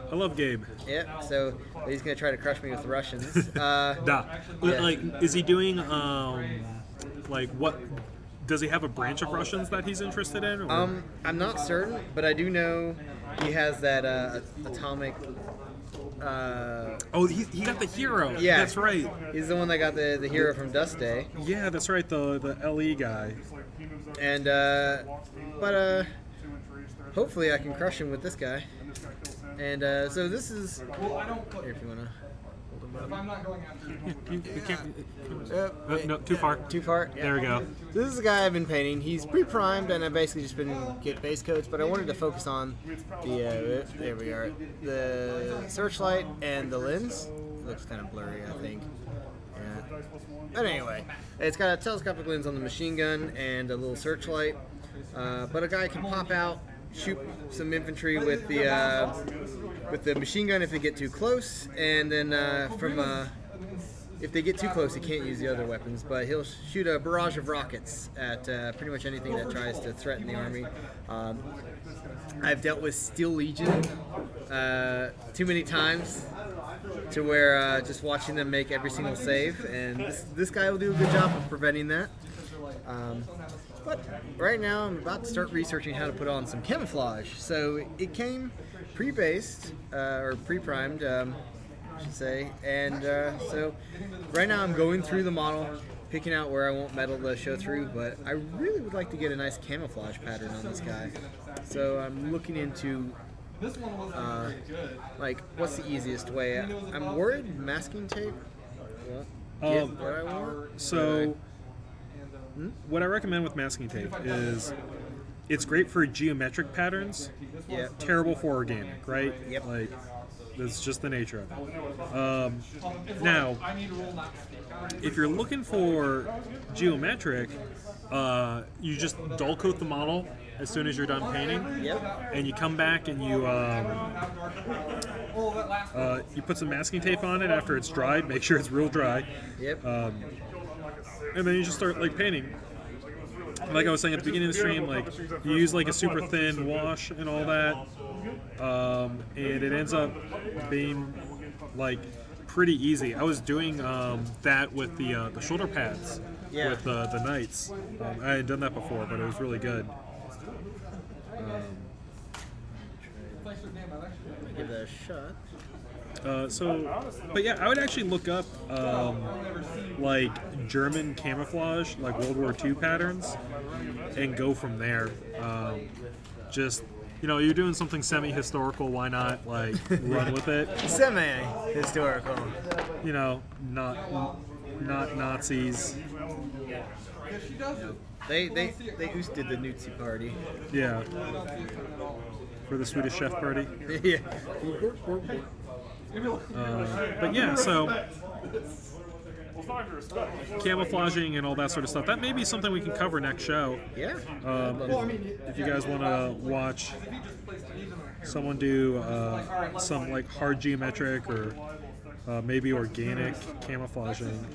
[SPEAKER 4] I love Gabe.
[SPEAKER 2] Yeah, so he's gonna try to crush me with the Russians.
[SPEAKER 4] Da.
[SPEAKER 2] Yeah.
[SPEAKER 4] Like, is he doing like what? Does he have a branch of Russians that he's interested in? Or?
[SPEAKER 2] I'm not certain, but I do know he has that atomic.
[SPEAKER 4] Oh, he got the hero.
[SPEAKER 2] Yeah,
[SPEAKER 4] That's right.
[SPEAKER 2] He's the one that got the hero from Dust Day.
[SPEAKER 4] Yeah, that's right. The LE guy.
[SPEAKER 2] And but hopefully I can crush him with this guy. And so this is.
[SPEAKER 8] Well, I don't put.
[SPEAKER 2] Here, if you wanna hold him.
[SPEAKER 8] If I'm not going after you,
[SPEAKER 4] You can't. No, too far.
[SPEAKER 2] Too far? Yeah.
[SPEAKER 4] There we go.
[SPEAKER 2] This is the guy I've been painting. He's pre-primed, and I've basically just been get base coats, but I wanted to focus on the, there we are, the searchlight and the lens. It looks kind of blurry, I think. Yeah. But anyway, it's got a telescopic lens on the machine gun and a little searchlight. But a guy can pop out, shoot some infantry with the machine gun if they get too close, and then if they get too close, he can't use the other weapons, but he'll shoot a barrage of rockets at pretty much anything that tries to threaten the army. I've dealt with Steel Legion too many times to where just watching them make every single save, and this guy will do a good job of preventing that. But right now I'm about to start researching how to put on some camouflage. So it came pre-based, or pre-primed, I should say, and so right now I'm going through the model, picking out where I want metal to show through, but I really would like to get a nice camouflage pattern on this guy. So I'm looking into like, what's the easiest way? I'm worried masking tape will get what I want.
[SPEAKER 4] So what I recommend with masking tape is it's great for geometric patterns, terrible for organic, right?
[SPEAKER 2] Yep.
[SPEAKER 4] Like, that's just the nature of it. Now, if you're looking for geometric, you just dull coat the model as soon as you're done painting, and you come back and you put some masking tape on it after it's dried. Make sure it's real dry. And then you just start like painting. Like I was saying at the beginning of the stream, like you use like a super thin wash and all that, and it ends up being like pretty easy. I was doing that with the shoulder pads with the Knights. I hadn't done that before, but it was really good.
[SPEAKER 2] Give that a shot.
[SPEAKER 4] But yeah, I would actually look up like German camouflage, like World War II patterns, and go from there. Just, you know, you're doing something semi-historical, why not like run with it?
[SPEAKER 2] Semi-historical.
[SPEAKER 4] You know, not Nazis.
[SPEAKER 2] They ousted the Nazi party.
[SPEAKER 4] Yeah. For the Swedish chef party.
[SPEAKER 2] Yeah.
[SPEAKER 4] But yeah, so camouflaging and all that sort of stuff. That may be something we can cover next show.
[SPEAKER 2] Yeah.
[SPEAKER 4] If you guys want to watch someone do some like hard geometric or maybe organic camouflaging,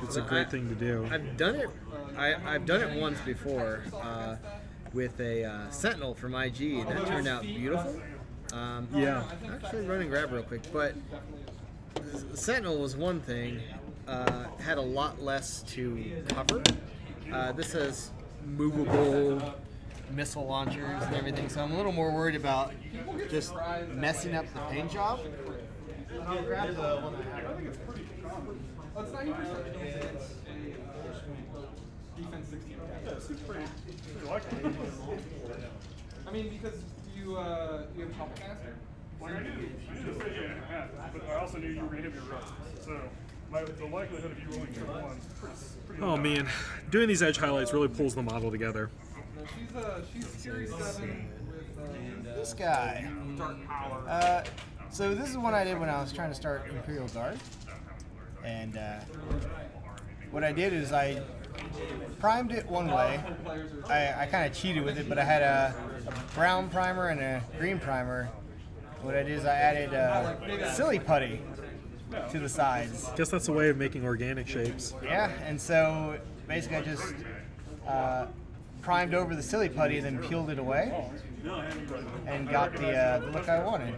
[SPEAKER 4] it's a great thing to do.
[SPEAKER 2] I've done it. I've done it once before with a Sentinel from IG, and that turned out beautiful.
[SPEAKER 4] Yeah.
[SPEAKER 2] Actually, run and grab real quick, but Sentinel was one thing, had a lot less to cover. This has movable missile launchers and everything, so I'm a little more worried about just messing up the paint job. I'll grab the one I have.
[SPEAKER 8] It's not even defense 16. I mean, because you have Pop Master.
[SPEAKER 6] Like I knew the figure you had, but I also knew you were going to hit me with rusts. So the likelihood of you rolling 2-1 is pretty
[SPEAKER 4] Oh man, doing these edge highlights really pulls the model together.
[SPEAKER 8] She's Series 7 with
[SPEAKER 2] this guy.
[SPEAKER 8] Dark Power.
[SPEAKER 2] So this is one I did when I was trying to start Imperial Guard. And what I did is I primed it one way. I kind of cheated with it, but I had a brown primer and a green primer. What I did is I added silly putty to the sides.
[SPEAKER 4] Guess that's a way of making organic shapes.
[SPEAKER 2] Yeah, and so basically I just primed over the silly putty and then peeled it away and got the look I wanted.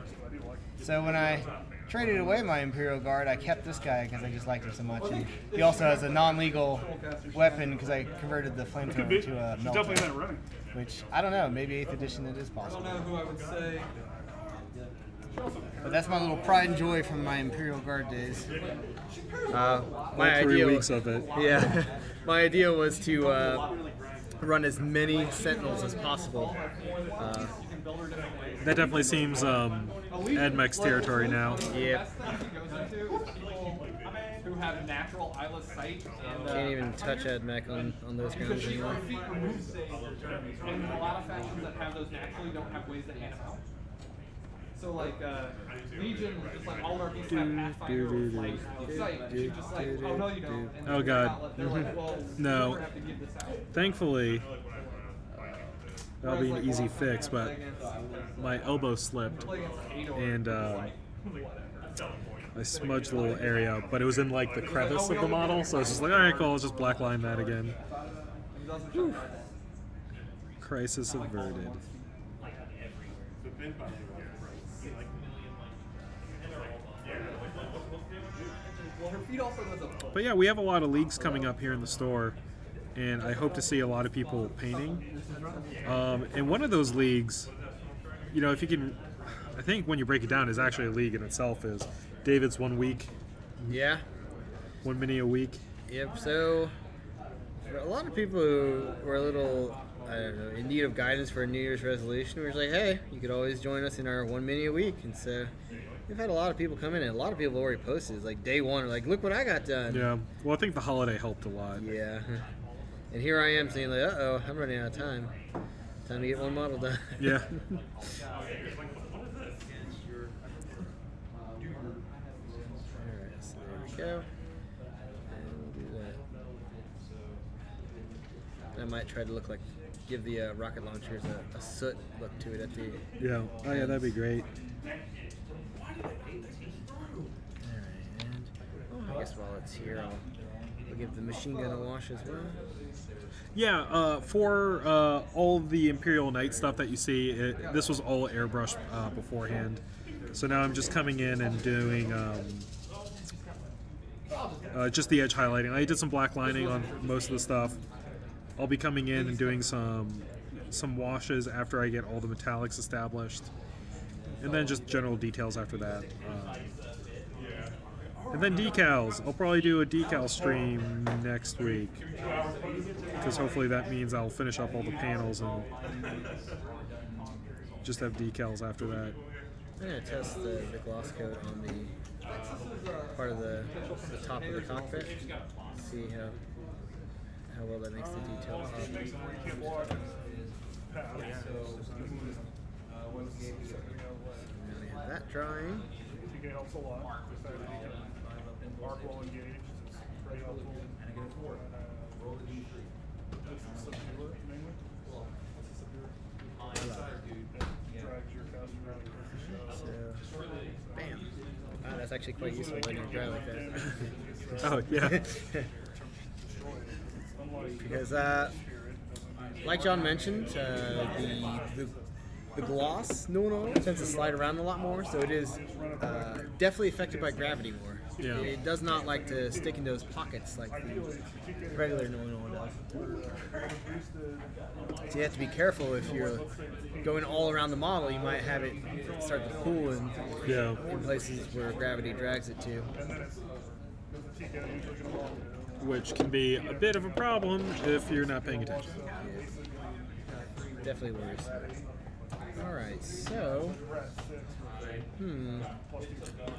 [SPEAKER 2] So when I traded away my Imperial Guard, I kept this guy because I just liked him so much. And he also has a non-legal weapon because I converted the flamethrower to a melter. Which, I don't know, maybe 8th edition it is possible.
[SPEAKER 8] I don't know who I would say.
[SPEAKER 2] But that's my little pride and joy from my Imperial Guard days.
[SPEAKER 4] My 3 weeks of it.
[SPEAKER 2] Yeah. My idea was to run as many Sentinels as possible.
[SPEAKER 4] That definitely seems AdMech's territory now.
[SPEAKER 2] Yep.
[SPEAKER 3] Who have natural eyeless sight and
[SPEAKER 2] Can't even touch AdMech on those grounds anymore.
[SPEAKER 3] And a lot of factions that have those naturally don't have ways to hand them out. So like Legion, just like all our beasts have Pathfinder with like sight. You just like, oh no you don't. And
[SPEAKER 4] Oh god.
[SPEAKER 3] they're like, well,
[SPEAKER 4] No.
[SPEAKER 3] we have to give this out.
[SPEAKER 4] Thankfully, that'll be an easy fix, but my elbow slipped and I smudged a little area, but it was in like the crevice of the model, so it's just like, alright, cool, I'll just blackline that again. Whew. Crisis averted. But yeah, we have a lot of leagues coming up here in the store, and I hope to see a lot of people painting. And one of those leagues, you know, if you can, I think when you break it down, is actually a league in itself. Is David's 1 week?
[SPEAKER 2] Yeah.
[SPEAKER 4] 1 mini a week.
[SPEAKER 2] Yep. So for a lot of people who were a little, I don't know, in need of guidance for a New Year's resolution, we were like, hey, you could always join us in our 1 mini a week. And so we've had a lot of people come in, and a lot of people already posted. It's like day one, like, look what I got done.
[SPEAKER 4] Yeah. Well, I think the holiday helped a lot.
[SPEAKER 2] Yeah. And here I am saying, like, uh-oh, I'm running out of time. Time to get one model done.
[SPEAKER 4] Yeah.
[SPEAKER 2] Alright, so there we go. And we'll do that. I might try to look like, give the rocket launchers a soot look to it at the...
[SPEAKER 4] Yeah. Oh yeah, that'd be great.
[SPEAKER 2] Alright, and I guess while it's here, I'll give the machine gun a wash as well.
[SPEAKER 4] Yeah, for all the Imperial Knight stuff that you see, this was all airbrushed beforehand. So now I'm just coming in and doing just the edge highlighting. I did some black lining on most of the stuff. I'll be coming in and doing some washes after I get all the metallics established. And then just general details after that. And then decals. I'll probably do a decal stream next week, because hopefully that means I'll finish up all the panels and just have decals after that.
[SPEAKER 2] I'm going to test the gloss coat on the part of the top of the cockpit. See how well that makes the detail pop.
[SPEAKER 6] Then
[SPEAKER 2] we have that drying.
[SPEAKER 6] TK helps a lot. The fact that you can arc well engaged is very helpful. This is subduer, mainly. Drags your cast around the
[SPEAKER 2] So, bam. Wow, that's actually quite useful when you're dry like that.
[SPEAKER 4] Oh, yeah.
[SPEAKER 2] Because, like John mentioned, the gloss tends to slide around a lot more, so it is definitely affected by gravity more.
[SPEAKER 4] Yeah.
[SPEAKER 2] It does not like to stick in those pockets like the regular Nono does. So you have to be careful if you're going all around the model. You might have it start to pool in places where gravity drags it to.
[SPEAKER 4] Which can be a bit of a problem if you're not paying attention.
[SPEAKER 2] Yeah. Definitely worse. Alright, so...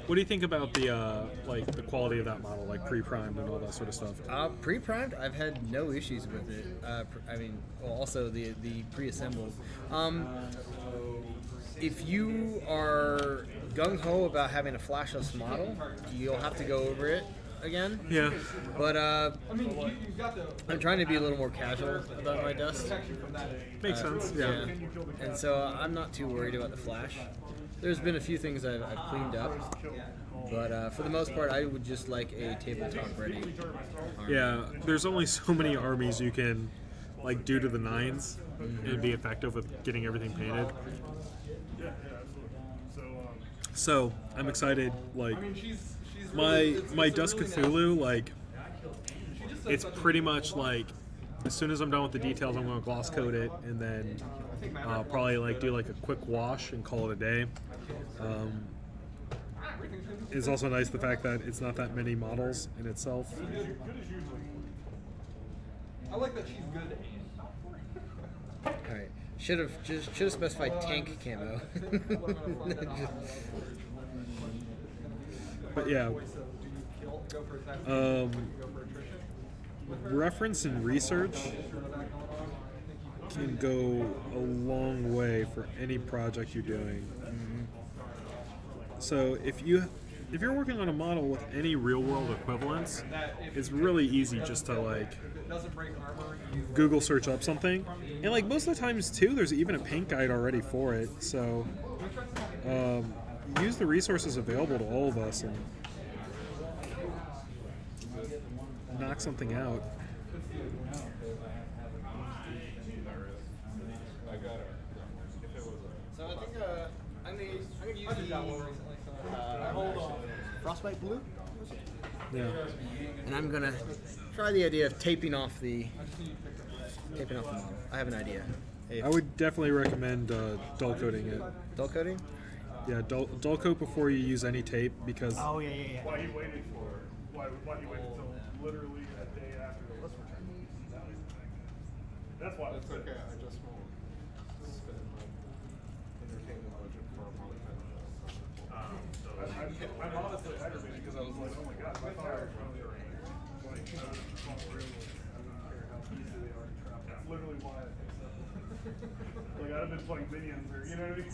[SPEAKER 4] What do you think about the like the quality of that model, like pre-primed and all that sort of stuff?
[SPEAKER 2] Pre-primed, I've had no issues with it. I mean, well, also the pre-assembled. If you are gung-ho about having a flashless model, you'll have to go over it again.
[SPEAKER 4] Yeah.
[SPEAKER 2] But I'm trying to be a little more casual about my dust.
[SPEAKER 4] Makes sense. Yeah.
[SPEAKER 2] And so I'm not too worried about the flash. There's been a few things I've cleaned up, but for the most part, I would just like a tabletop ready army.
[SPEAKER 4] Yeah, there's only so many armies you can like do to the nines and be effective with getting everything painted. So I'm excited. Like my Dusk Cthulhu, like it's pretty much like as soon as I'm done with the details, I'm going to gloss coat it and then probably like do like a quick wash and call it a day. It's also nice the fact that it's not that many models in itself.
[SPEAKER 8] I like that she's good.
[SPEAKER 2] All right. Should have specified tank camo.
[SPEAKER 4] But yeah. Reference and research can go a long way for any project you're doing. So if you're working on a model with any real-world equivalents, it's really easy just to like Google search up something, and like most of the times too, there's even a paint guide already for it. So use the resources available to all of us and knock something out.
[SPEAKER 2] So I think I'm gonna use the Frostbite Blue.
[SPEAKER 4] Yeah.
[SPEAKER 2] And I'm gonna try the idea of taping off the model. I have an idea.
[SPEAKER 4] I would definitely recommend dull coating it.
[SPEAKER 2] Dull coating?
[SPEAKER 4] Yeah, dull coat before you use any tape because.
[SPEAKER 2] Oh yeah.
[SPEAKER 6] Why he waited until literally a day after the list return? That's why.
[SPEAKER 8] That's okay. I just won't spend my entertainment budget for a month.
[SPEAKER 6] I'm honestly aggravated because I was like, oh my god, my fire like I don't care how easy they are to trap. That's literally why I think so. Like I've been playing minions or you know what I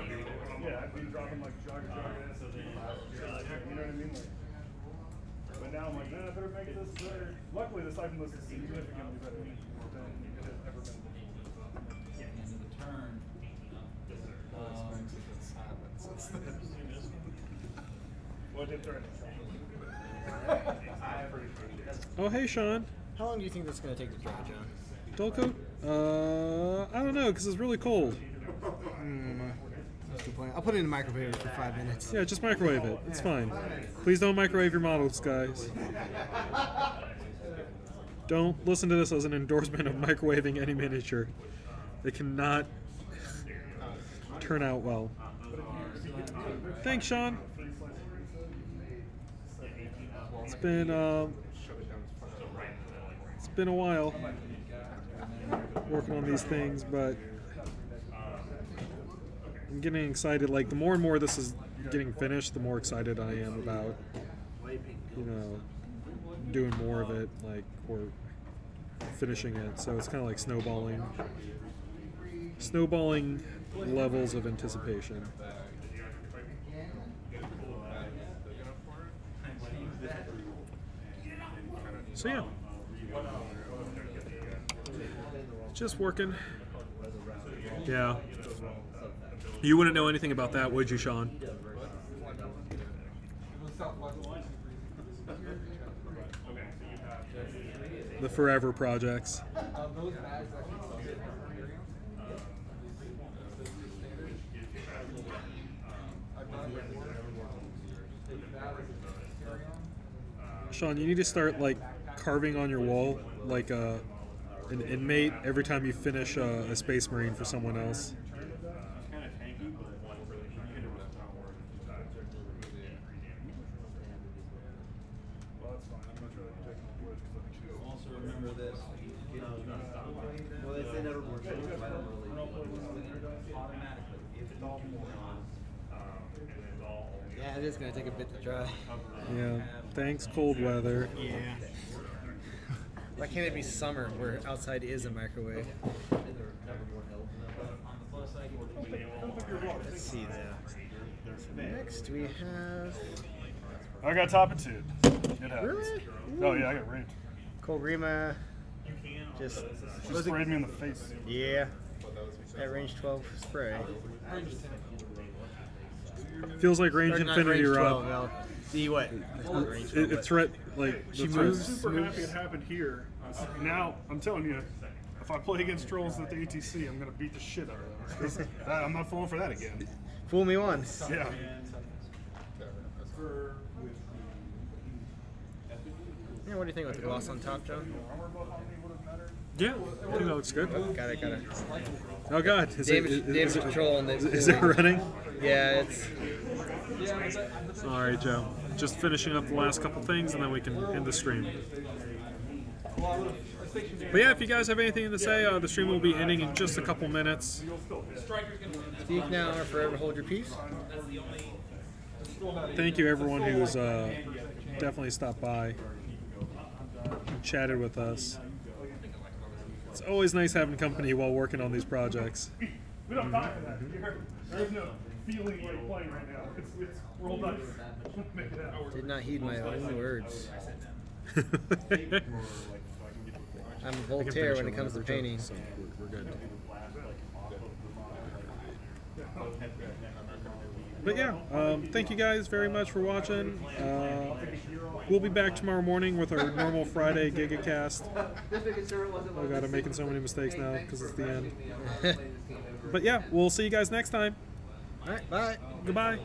[SPEAKER 6] mean? Yeah, I've been dropping like jog S you know what I mean? Like, but now I'm like, nah, I better make this better. Luckily the siphon list is significantly better than it has ever been. What did turn?
[SPEAKER 4] Oh hey Sean.
[SPEAKER 2] How long do you think this is gonna take to dry, John?
[SPEAKER 4] Dull coat? I don't know because it's really cold.
[SPEAKER 2] That's a good point. I'll put it in the microwave for 5 minutes.
[SPEAKER 4] Yeah, just microwave it. It's fine. Please don't microwave your models, guys. Don't listen to this as an endorsement of microwaving any miniature. They cannot turn out well. Thanks, Sean. It's been a while working on these things, but I'm getting excited. Like the more and more this is getting finished, the more excited I am about, you know, doing more of it, like, or finishing it. So it's kind of like snowballing levels of anticipation. So yeah, just working. Yeah. You wouldn't know anything about that, would you, Sean? The forever projects. Sean, you need to start like carving on your wall like an inmate every time you finish a Space Marine for someone else.
[SPEAKER 9] Also remember this. Well, they say never works. Automatically, if it's all
[SPEAKER 2] Yeah, it is going to take a bit to dry.
[SPEAKER 4] Yeah, thanks cold weather.
[SPEAKER 2] Yeah. Why can't it be summer where outside is a microwave? Let's see there. So next we have...
[SPEAKER 6] I got Topitude. It happens.
[SPEAKER 2] Really?
[SPEAKER 6] Oh yeah, I got raped.
[SPEAKER 2] Colgrima just
[SPEAKER 6] Sprayed me in the face.
[SPEAKER 2] Yeah. That range 12 spray.
[SPEAKER 4] Feels like range
[SPEAKER 2] Or not
[SPEAKER 4] infinity,
[SPEAKER 2] range
[SPEAKER 4] Rob.
[SPEAKER 2] 12, well, see what?
[SPEAKER 4] It's threat like
[SPEAKER 6] She moves. Super happy it happened here. Now I'm telling you, if I play against trolls at the ATC, I'm gonna beat the shit out of them. I'm not falling for that again.
[SPEAKER 2] Fool me once.
[SPEAKER 6] Yeah.
[SPEAKER 2] Yeah, what do you think with the gloss on top, John?
[SPEAKER 4] Yeah, I think that looks good.
[SPEAKER 2] Oh, got it.
[SPEAKER 4] Oh god,
[SPEAKER 2] Damage control on the...
[SPEAKER 4] Is it running?
[SPEAKER 2] Yeah, it's...
[SPEAKER 4] Alright, Joe. Just finishing up the last couple things and then we can end the stream. But yeah, if you guys have anything to say, the stream will be ending in just a couple minutes.
[SPEAKER 2] Speak now or forever hold your peace.
[SPEAKER 4] Thank you everyone who's definitely stopped by and chatted with us. It's always nice having company while working on these projects.
[SPEAKER 6] We don't talk for that. There's no feeling like playing right now. We're all dice. Make it happen.
[SPEAKER 2] Did not heed my own words. I'm Voltaire when it comes to painting.
[SPEAKER 4] So we're good. But yeah, thank you guys very much for watching. We'll be back tomorrow morning with our normal Friday Giga-Cast. Oh god, I'm making so many mistakes now because it's the end. But yeah, we'll see you guys next time.
[SPEAKER 2] Alright, bye.
[SPEAKER 4] Goodbye.